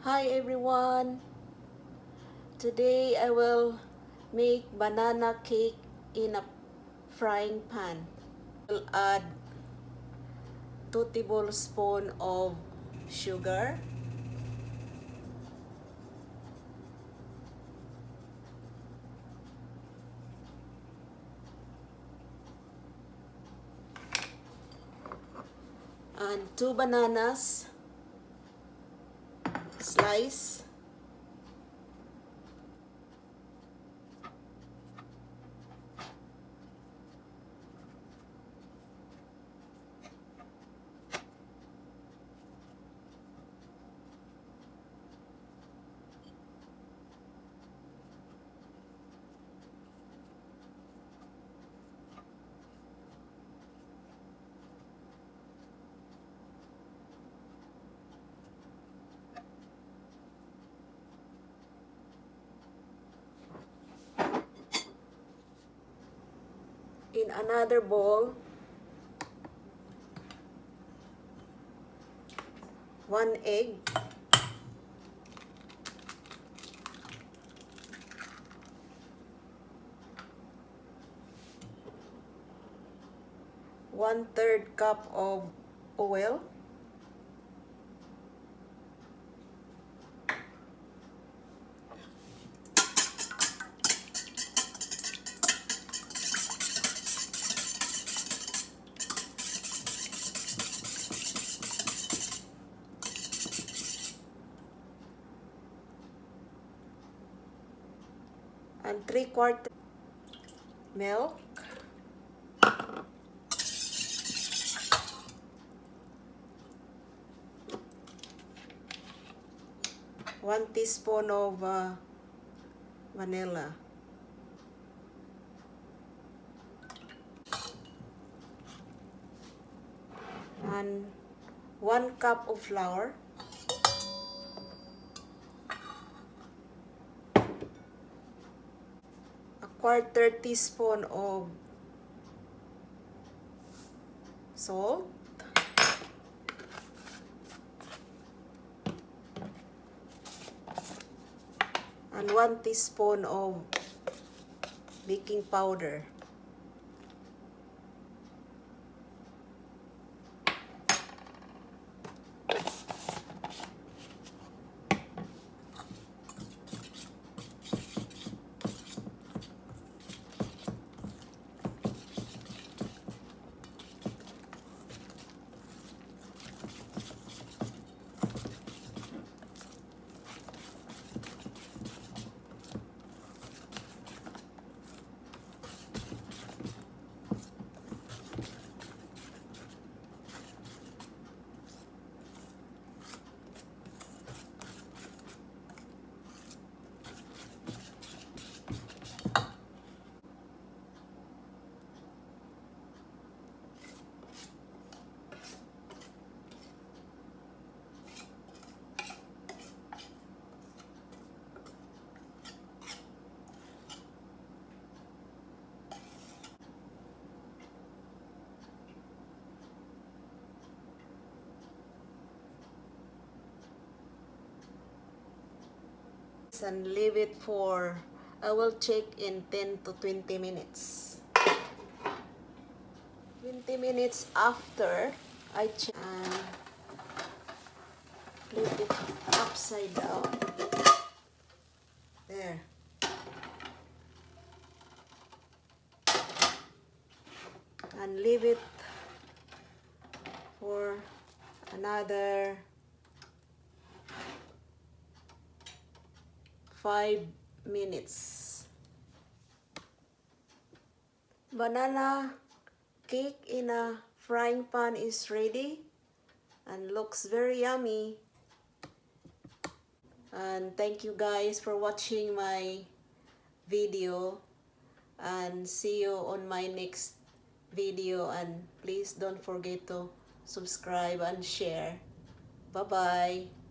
Hi everyone! Today I will make banana cake in a frying pan. I'll add 2 tablespoons of sugar, and 2 bananas slice, in another bowl 1 egg, 1/3 cup of oil, and 3/4 milk, 1 teaspoon of vanilla, and 1 cup of flour, a 1/4 teaspoon of salt, and 1 teaspoon of baking powder. And leave it for, I will check in 10 to 20 minutes. 20 minutes after I check, and flip it upside down. There. And leave it for another 5 minutes. Banana cake in a frying pan is ready and looks very yummy. And thank you guys for watching my video, and see you on my next video, and please don't forget to subscribe and share. Bye bye.